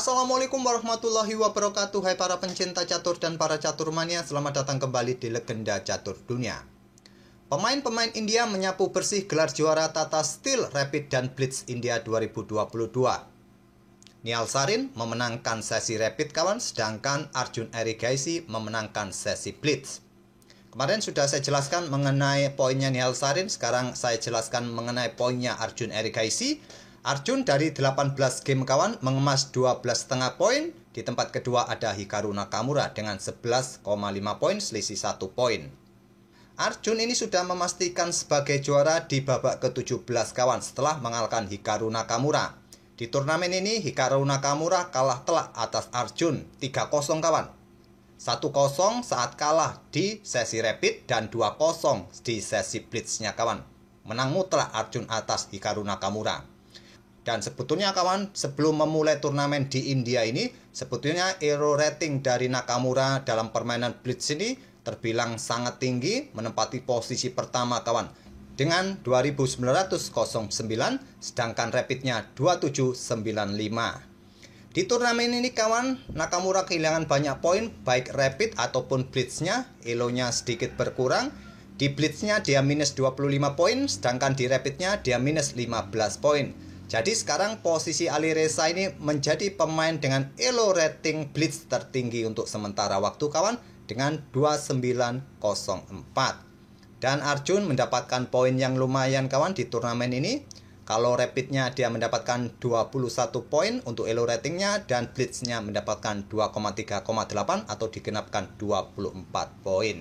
Assalamualaikum warahmatullahi wabarakatuh. Hai para pencinta catur dan para caturmania, selamat datang kembali di Legenda Catur Dunia. Pemain-pemain India menyapu bersih gelar juara Tata Steel Rapid dan Blitz India 2022. Nihal Sarin memenangkan sesi Rapid kawan, sedangkan Arjun Erigaisi memenangkan sesi Blitz. Kemarin sudah saya jelaskan mengenai poinnya Nihal Sarin, sekarang saya jelaskan mengenai poinnya Arjun Erigaisi. Arjun dari 18 game kawan mengemas 12,5 poin. Di tempat kedua ada Hikaru Nakamura dengan 11,5 poin, selisih 1 poin. Arjun ini sudah memastikan sebagai juara di babak ke-17 kawan setelah mengalahkan Hikaru Nakamura. Di turnamen ini Hikaru Nakamura kalah telak atas Arjun 3-0 kawan. 1-0 saat kalah di sesi Rapid dan 2-0 di sesi Blitznya kawan. Menang mutlak Arjun atas Hikaru Nakamura. Dan sebetulnya kawan, sebelum memulai turnamen di India ini, sebetulnya elo rating dari Nakamura dalam permainan Blitz ini terbilang sangat tinggi, menempati posisi pertama kawan dengan 2909, sedangkan Rapidnya 2795. Di turnamen ini kawan, Nakamura kehilangan banyak poin baik Rapid ataupun Blitznya, elonya sedikit berkurang. Di Blitznya dia minus 25 poin, sedangkan di Rapidnya dia minus 15 poin. Jadi sekarang posisi Ali Reza ini menjadi pemain dengan elo rating Blitz tertinggi untuk sementara waktu kawan dengan 2904. Dan Arjun mendapatkan poin yang lumayan kawan di turnamen ini. Kalau Rapidnya dia mendapatkan 21 poin untuk elo ratingnya dan Blitznya mendapatkan 2,3,8 atau digenapkan 24 poin.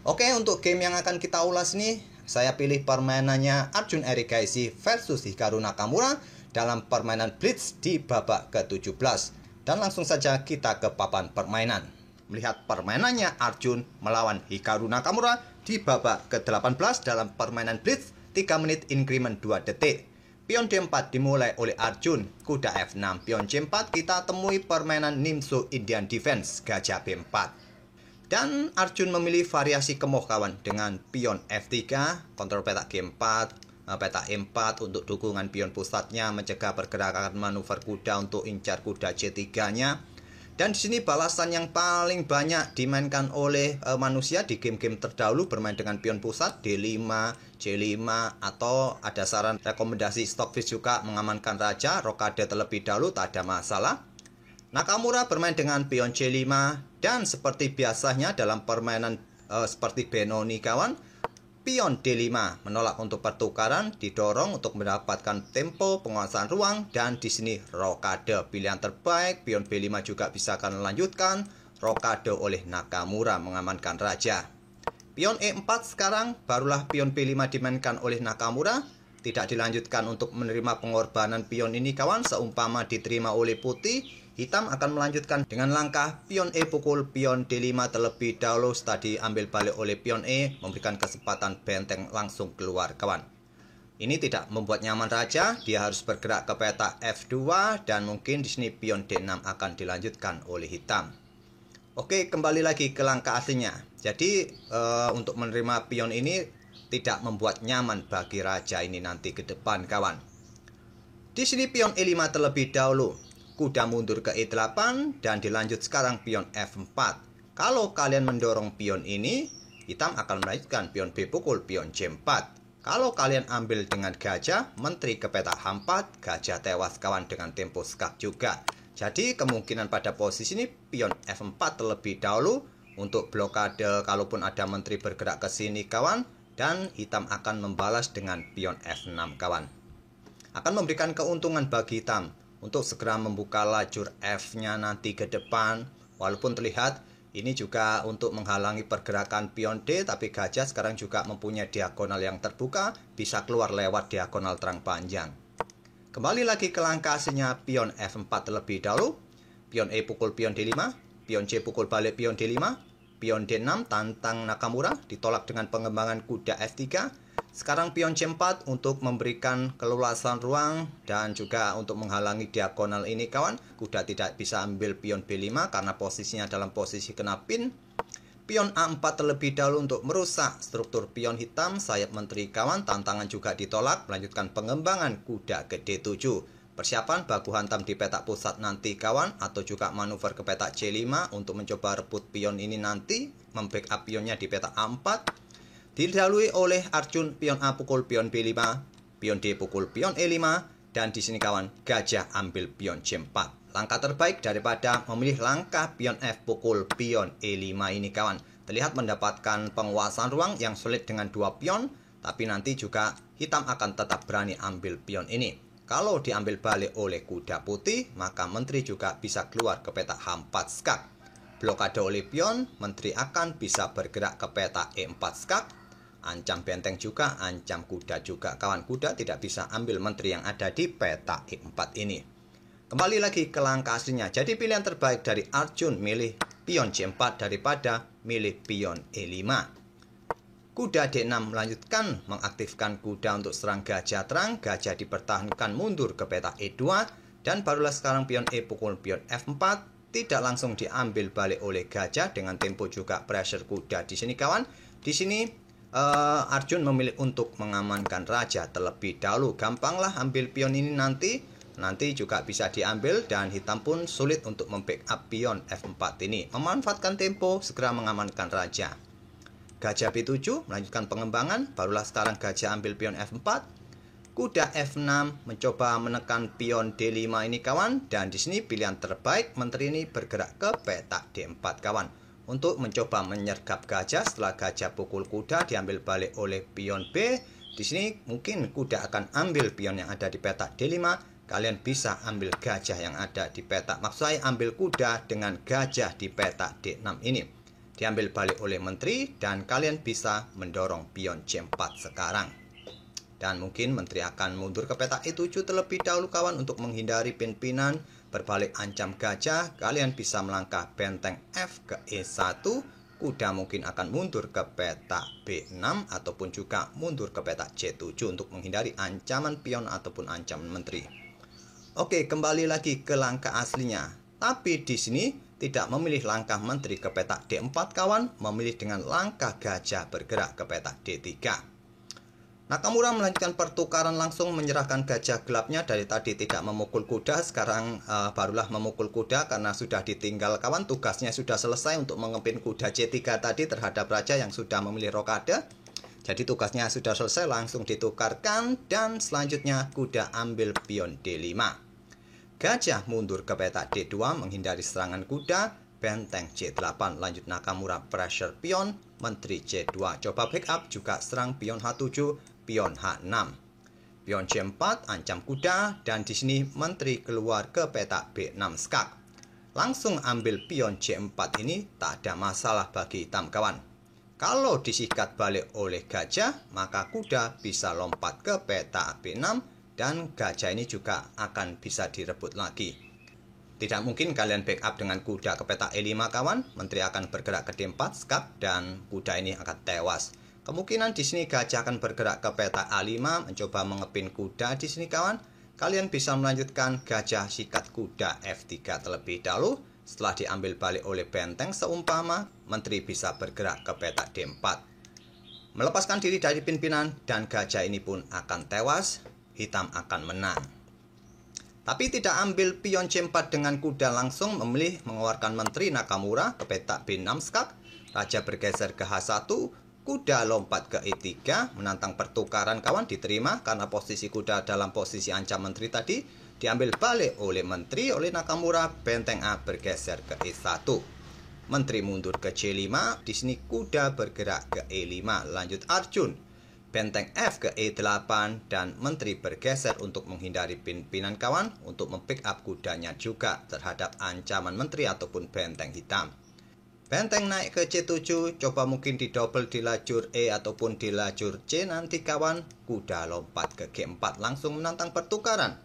Oke, untuk game yang akan kita ulas nih, saya pilih permainannya Arjun Erigaisi versus Hikaru Nakamura dalam permainan Blitz di babak ke-17. Dan langsung saja kita ke papan permainan. Melihat permainannya Arjun melawan Hikaru Nakamura di babak ke-18 dalam permainan Blitz 3 menit increment 2 detik. Pion D4 dimulai oleh Arjun, kuda F6, pion C4 kita temui permainan Nimzo Indian Defense, gajah B4. Dan Arjun memilih variasi kemoh kawan dengan pion F3, kontrol petak G4, petak E4 untuk dukungan pion pusatnya, mencegah pergerakan manuver kuda untuk incar kuda C3-nya. Dan di sini balasan yang paling banyak dimainkan oleh manusia di game-game terdahulu bermain dengan pion pusat D5, C5, atau ada saran rekomendasi Stockfish juga mengamankan raja, rokade terlebih dahulu, tak ada masalah. Nakamura bermain dengan pion C5 dan seperti biasanya dalam permainan seperti Benoni kawan, pion D5 menolak untuk pertukaran, didorong untuk mendapatkan tempo penguasaan ruang, dan di sini rokade pilihan terbaik. Pion B5 juga bisa akan melanjutkan, rokade oleh Nakamura mengamankan raja. Pion E4 sekarang barulah pion B5 dimainkan oleh Nakamura, tidak dilanjutkan untuk menerima pengorbanan pion ini kawan. Seumpama diterima oleh putih, hitam akan melanjutkan dengan langkah pion E pukul pion D5 terlebih dahulu, setelah diambil balik oleh pion E, memberikan kesempatan benteng langsung keluar kawan. Ini tidak membuat nyaman raja, dia harus bergerak ke petak F2 dan mungkin di sini pion D6 akan dilanjutkan oleh hitam. Oke, kembali lagi ke langkah aslinya. Jadi untuk menerima pion ini tidak membuat nyaman bagi raja ini nanti ke depan kawan. Di sini pion E5 terlebih dahulu, kuda mundur ke E8 dan dilanjut sekarang pion F4. Kalau kalian mendorong pion ini, hitam akan melanjutkan pion B pukul pion C4. Kalau kalian ambil dengan gajah, menteri ke petak H4, gajah tewas kawan dengan tempo skak juga. Jadi kemungkinan pada posisi ini pion F4 terlebih dahulu untuk blokade kalaupun ada menteri bergerak ke sini kawan. Dan hitam akan membalas dengan pion F6 kawan. Akan memberikan keuntungan bagi hitam untuk segera membuka lajur F-nya nanti ke depan. Walaupun terlihat ini juga untuk menghalangi pergerakan pion D, tapi gajah sekarang juga mempunyai diagonal yang terbuka, bisa keluar lewat diagonal terang panjang. Kembali lagi ke langkah aslinya pion F4 terlebih dahulu. Pion E pukul pion D5, pion C pukul balik pion D5. Pion D6 tantang Nakamura, ditolak dengan pengembangan kuda F3. Sekarang pion C4 untuk memberikan keluasan ruang dan juga untuk menghalangi diagonal ini kawan. Kuda tidak bisa ambil pion B5 karena posisinya dalam posisi kena pin. Pion A4 terlebih dahulu untuk merusak struktur pion hitam, sayap menteri kawan. Tantangan juga ditolak, melanjutkan pengembangan kuda ke D7. Persiapan baku hantam di petak pusat nanti kawan, atau juga manuver ke petak C5 untuk mencoba rebut pion ini nanti, membackup pionnya di petak A4. Didahului oleh Arjun pion A pukul pion B5, pion D pukul pion E5, dan di sini kawan gajah ambil pion C4. Langkah terbaik daripada memilih langkah pion F pukul pion E5 ini kawan. Terlihat mendapatkan penguasaan ruang yang sulit dengan 2 pion, tapi nanti juga hitam akan tetap berani ambil pion ini. Kalau diambil balik oleh kuda putih, maka menteri juga bisa keluar ke petak H4 skak. Blokade oleh pion, menteri akan bisa bergerak ke petak E4 skak. Ancam benteng juga, ancam kuda juga. Kawan, kuda tidak bisa ambil menteri yang ada di petak E4 ini. Kembali lagi ke langkah aslinya. Jadi pilihan terbaik dari Arjun milih pion C4 daripada milih pion E5. Kuda D6 melanjutkan mengaktifkan kuda untuk serang gajah terang. Gajah dipertahankan mundur ke petak E2. Dan barulah sekarang pion E pukul pion F4. Tidak langsung diambil balik oleh gajah dengan tempo juga pressure kuda di sini kawan. Di sini Arjun memilih untuk mengamankan raja terlebih dahulu. Gampanglah ambil pion ini nanti. Nanti juga bisa diambil dan hitam pun sulit untuk membackup pion F4 ini. Memanfaatkan tempo segera mengamankan raja. Gajah B7 melanjutkan pengembangan, barulah sekarang gajah ambil pion F4. Kuda F6 mencoba menekan pion D5 ini kawan, dan di sini pilihan terbaik menteri ini bergerak ke petak D4 kawan untuk mencoba menyergap gajah. Setelah gajah pukul kuda diambil balik oleh pion B. Di sini mungkin kuda akan ambil pion yang ada di petak D5. Kalian bisa ambil gajah yang ada di petak. Maksud saya ambil kuda dengan gajah di petak D6 ini. Diambil balik oleh menteri dan kalian bisa mendorong pion C4 sekarang. Dan mungkin menteri akan mundur ke petak E7 terlebih dahulu kawan untuk menghindari pimpinan berbalik ancam gajah. Kalian bisa melangkah benteng F ke E1. Kuda mungkin akan mundur ke petak B6 ataupun juga mundur ke petak C7 untuk menghindari ancaman pion ataupun ancaman menteri. Oke, kembali lagi ke langkah aslinya. Tapi di sini tidak memilih langkah menteri ke petak D4 kawan, memilih dengan langkah gajah bergerak ke petak D3. Nakamura melanjutkan pertukaran langsung menyerahkan gajah gelapnya. Dari tadi tidak memukul kuda, sekarang barulah memukul kuda karena sudah ditinggal kawan. Tugasnya sudah selesai untuk mengepin kuda C3 tadi terhadap raja yang sudah memilih rokade. Jadi tugasnya sudah selesai, langsung ditukarkan dan selanjutnya kuda ambil pion D5. Gajah mundur ke petak D2 menghindari serangan kuda. Benteng C8 lanjut Nakamura pressure pion. Menteri C2 coba backup juga serang pion H7, pion H6. Pion C4 ancam kuda dan di sini menteri keluar ke petak B6 skak. Langsung ambil pion C4 ini tak ada masalah bagi hitam kawan. Kalau disikat balik oleh gajah maka kuda bisa lompat ke petak B6. Dan gajah ini juga akan bisa direbut lagi. Tidak mungkin kalian backup dengan kuda ke petak E5 kawan. Menteri akan bergerak ke D4 skak dan kuda ini akan tewas. Kemungkinan di sini gajah akan bergerak ke petak A5 mencoba mengepin kuda di sini kawan. Kalian bisa melanjutkan gajah sikat kuda F3 terlebih dahulu. Setelah diambil balik oleh benteng seumpama, menteri bisa bergerak ke petak D4. Melepaskan diri dari pimpinan dan gajah ini pun akan tewas. Hitam akan menang. Tapi tidak ambil pion C4 dengan kuda, langsung memilih mengeluarkan menteri Nakamura ke petak B6 skak. Raja bergeser ke H1, kuda lompat ke E3, menantang pertukaran kawan, diterima karena posisi kuda dalam posisi ancam menteri tadi. Diambil balik oleh menteri oleh Nakamura, benteng A bergeser ke E1. Menteri mundur ke C5, di sini kuda bergerak ke E5, lanjut Arjun. Benteng F ke E8 dan menteri bergeser untuk menghindari pimpinan kawan untuk membackup kudanya juga terhadap ancaman menteri ataupun benteng hitam. Benteng naik ke C7, coba mungkin didouble di lajur E ataupun di lajur C nanti kawan. Kuda lompat ke G4 langsung menantang pertukaran.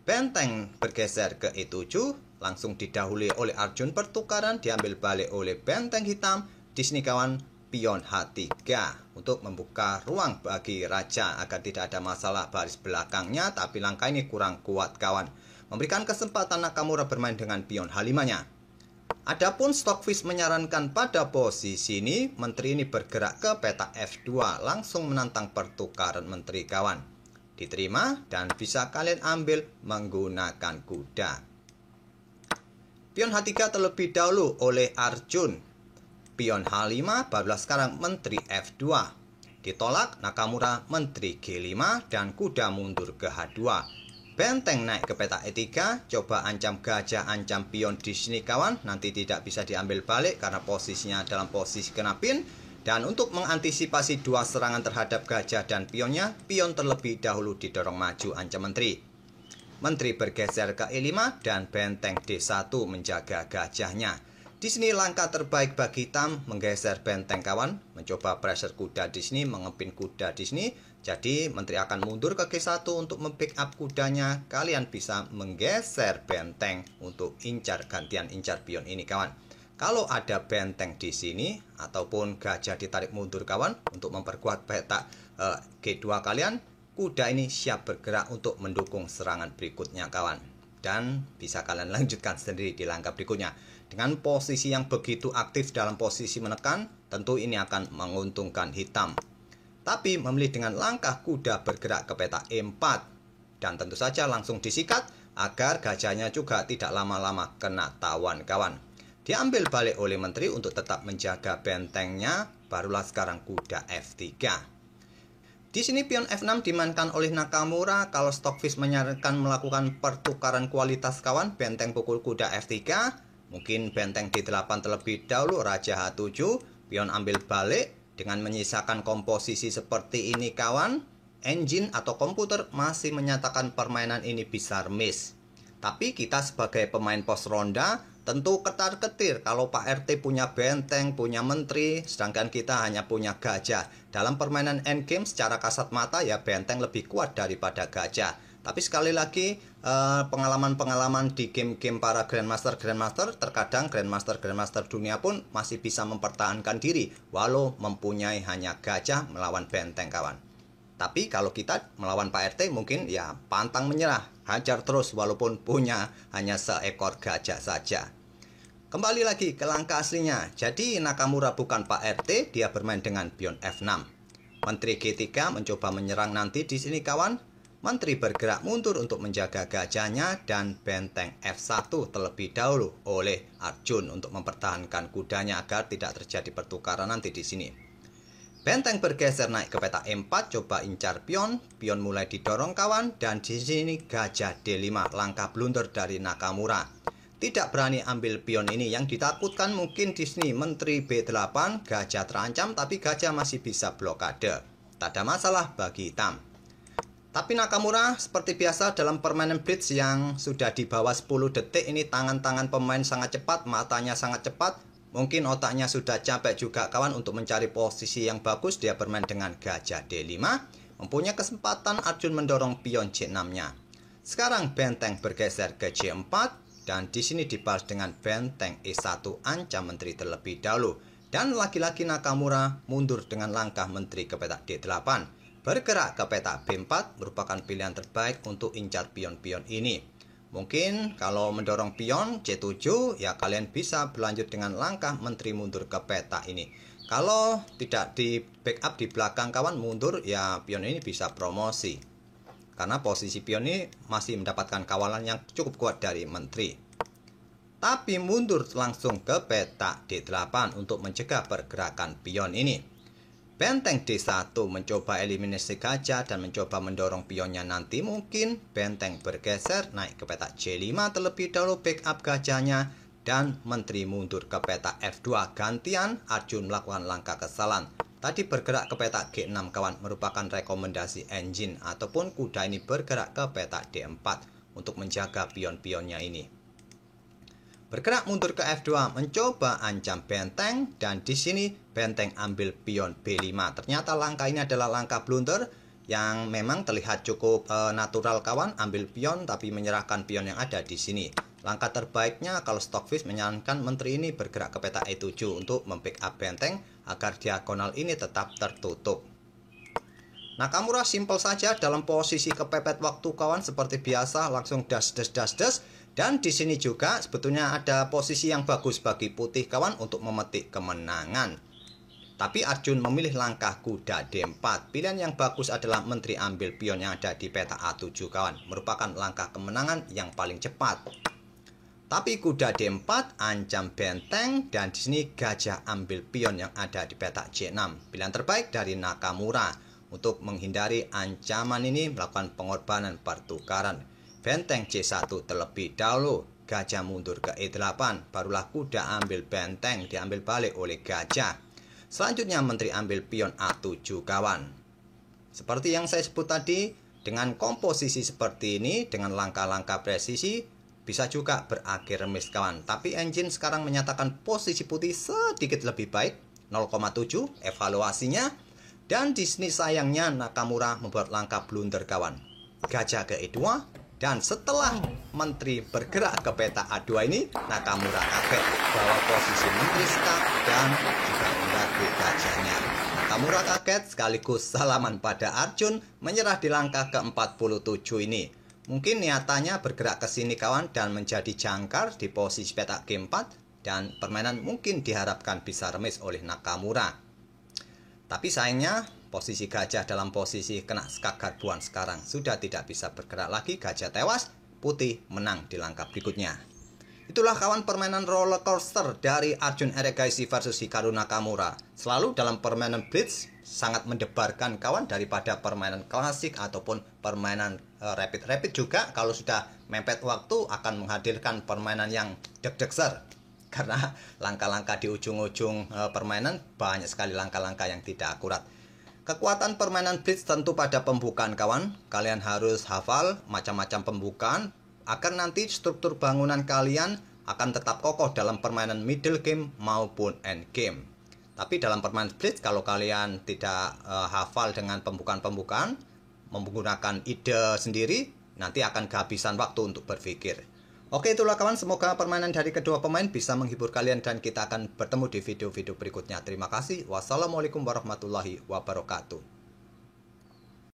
Benteng bergeser ke E7, langsung didahului oleh Arjun pertukaran, diambil balik oleh benteng hitam. Di sini kawan, pion H3 untuk membuka ruang bagi raja agar tidak ada masalah baris belakangnya, tapi langkah ini kurang kuat kawan. Memberikan kesempatan Nakamura bermain dengan pion H5-nya. Adapun Stockfish menyarankan pada posisi ini, menteri ini bergerak ke petak F2, langsung menantang pertukaran menteri kawan. diterima dan bisa kalian ambil menggunakan kuda. Pion H3 terlebih dahulu oleh Arjun. Pion H5 barulah sekarang menteri F2. Ditolak, Nakamura menteri G5 dan kuda mundur ke H2. Benteng naik ke peta E3, coba ancam gajah, ancam pion di sini kawan. Nanti tidak bisa diambil balik karena posisinya dalam posisi kena pin. Dan untuk mengantisipasi dua serangan terhadap gajah dan pionnya, pion terlebih dahulu didorong maju ancam menteri. Menteri bergeser ke E5 dan benteng D1 menjaga gajahnya. Di sini langkah terbaik bagi hitam menggeser benteng kawan, mencoba pressure kuda di sini, mengepin kuda di sini. Jadi menteri akan mundur ke G1 untuk membackup kudanya. Kalian bisa menggeser benteng untuk gantian incar pion ini kawan. Kalau ada benteng di sini ataupun gajah ditarik mundur kawan untuk memperkuat peta G2 kalian, kuda ini siap bergerak untuk mendukung serangan berikutnya kawan. Dan bisa kalian lanjutkan sendiri di langkah berikutnya. Dengan posisi yang begitu aktif dalam posisi menekan, tentu ini akan menguntungkan hitam. Tapi memilih dengan langkah kuda bergerak ke peta E4. Dan tentu saja langsung disikat agar gajahnya juga tidak lama-lama kena tawan kawan. Diambil balik oleh menteri untuk tetap menjaga bentengnya, barulah sekarang kuda F3. Di sini pion F6 dimainkan oleh Nakamura. Kalau Stockfish menyarankan melakukan pertukaran kualitas kawan, benteng pukul kuda F3, mungkin benteng D8 terlebih dahulu, raja H7, pion ambil balik dengan menyisakan komposisi seperti ini kawan. Engine atau komputer masih menyatakan permainan ini bisa miss. Tapi kita sebagai pemain pos ronda tentu ketar-ketir kalau Pak RT punya benteng, punya menteri, sedangkan kita hanya punya gajah. Dalam permainan endgame secara kasat mata ya benteng lebih kuat daripada gajah. Tapi sekali lagi pengalaman-pengalaman di game-game para Grandmaster terkadang Grandmaster dunia pun masih bisa mempertahankan diri walau mempunyai hanya gajah melawan benteng kawan. Tapi kalau kita melawan Pak RT mungkin ya pantang menyerah, hajar terus walaupun punya hanya seekor gajah saja. Kembali lagi ke langkah aslinya. Jadi Nakamura bukan Pak RT, dia bermain dengan pion F6. Menteri G3 mencoba menyerang nanti di sini kawan. Menteri bergerak mundur untuk menjaga gajahnya dan benteng F1 terlebih dahulu oleh Arjun untuk mempertahankan kudanya agar tidak terjadi pertukaran nanti di sini. Benteng bergeser naik ke peta E4, coba incar pion, pion mulai didorong kawan dan di sini gajah D5, langkah blunder dari Nakamura. Tidak berani ambil pion ini, yang ditakutkan mungkin di sini menteri B8, gajah terancam tapi gajah masih bisa blokade. Tak ada masalah bagi hitam. Tapi Nakamura seperti biasa dalam permainan blitz yang sudah di bawah 10 detik ini tangan-tangan pemain sangat cepat, matanya sangat cepat. Mungkin otaknya sudah capek juga kawan untuk mencari posisi yang bagus. Dia bermain dengan gajah D5. Mempunyai kesempatan Arjun mendorong pion C6-nya. Sekarang benteng bergeser ke C4 dan di sini dibalas dengan benteng E1 ancam menteri terlebih dahulu. Dan lagi-lagi Nakamura mundur dengan langkah menteri ke peta D8. Bergerak ke peta B4 merupakan pilihan terbaik untuk incar pion-pion ini. Mungkin kalau mendorong pion C7 ya kalian bisa berlanjut dengan langkah menteri mundur ke peta ini. Kalau tidak di backup di belakang kawan mundur ya pion ini bisa promosi. Karena posisi pion ini masih mendapatkan kawalan yang cukup kuat dari menteri. Tapi mundur langsung ke peta D8 untuk mencegah pergerakan pion ini. Benteng D1 mencoba eliminasi gajah dan mencoba mendorong pionnya nanti. Mungkin benteng bergeser naik ke peta C5 terlebih dahulu backup gajahnya. Dan menteri mundur ke peta F2 gantian. Arjun melakukan langkah kesalahan. Tadi bergerak ke peta G6 kawan, merupakan rekomendasi engine ataupun kuda ini bergerak ke peta D4 untuk menjaga pion-pionnya ini. Bergerak mundur ke F2 mencoba ancam benteng dan di sini benteng ambil pion B5. Ternyata langkah ini adalah langkah blunder yang memang terlihat cukup natural kawan, ambil pion tapi menyerahkan pion yang ada di sini. Langkah terbaiknya kalau Stockfish menyarankan menteri ini bergerak ke peta E7 untuk membackup benteng agar diagonal ini tetap tertutup. Nakamura simpel saja dalam posisi kepepet waktu kawan, seperti biasa langsung das. Dan di sini juga sebetulnya ada posisi yang bagus bagi putih kawan untuk memetik kemenangan. Tapi Arjun memilih langkah kuda D4. Pilihan yang bagus adalah menteri ambil pion yang ada di peta A7 kawan. Merupakan langkah kemenangan yang paling cepat. Tapi kuda D4 ancam benteng dan di sini gajah ambil pion yang ada di peta C6. Pilihan terbaik dari Nakamura untuk menghindari ancaman ini melakukan pengorbanan pertukaran. Benteng C1 terlebih dahulu, gajah mundur ke E8, barulah kuda ambil benteng diambil balik oleh gajah. Selanjutnya menteri ambil pion A7 kawan. Seperti yang saya sebut tadi, dengan komposisi seperti ini, dengan langkah-langkah presisi, bisa juga berakhir remis kawan. Tapi engine sekarang menyatakan posisi putih sedikit lebih baik, 0,7 evaluasinya. Dan di sini sayangnya Nakamura membuat langkah blunder kawan. Gajah ke E2, dan setelah menteri bergerak ke peta A2 ini, Nakamura kaget bahwa posisi menteri stuck dan juga mengganggu gajahnya. Nakamura kaget sekaligus salaman pada Arjun menyerah di langkah ke-47 ini. Mungkin niatannya bergerak ke sini kawan dan menjadi jangkar di posisi peta G4 dan permainan mungkin diharapkan bisa remis oleh Nakamura. Tapi sayangnya posisi gajah dalam posisi kena skak garbuan sekarang sudah tidak bisa bergerak lagi, gajah tewas, putih menang di langkah berikutnya. Itulah kawan permainan roller coaster dari Arjun Erigaisi versus Hikaru Nakamura. Selalu dalam permainan blitz sangat mendebarkan kawan daripada permainan klasik ataupun permainan rapid juga. Kalau sudah mepet waktu akan menghadirkan permainan yang deg-degser. Karena langkah-langkah di ujung-ujung permainan banyak sekali langkah-langkah yang tidak akurat. Kekuatan permainan blitz tentu pada pembukaan kawan. Kalian harus hafal macam-macam pembukaan agar nanti struktur bangunan kalian akan tetap kokoh dalam permainan middle game maupun end game. Tapi dalam permainan blitz kalau kalian tidak hafal dengan pembukaan-pembukaan, menggunakan ide sendiri, nanti akan kehabisan waktu untuk berpikir. Oke, itulah kawan, semoga permainan dari kedua pemain bisa menghibur kalian dan kita akan bertemu di video-video berikutnya. Terima kasih. Wassalamualaikum warahmatullahi wabarakatuh.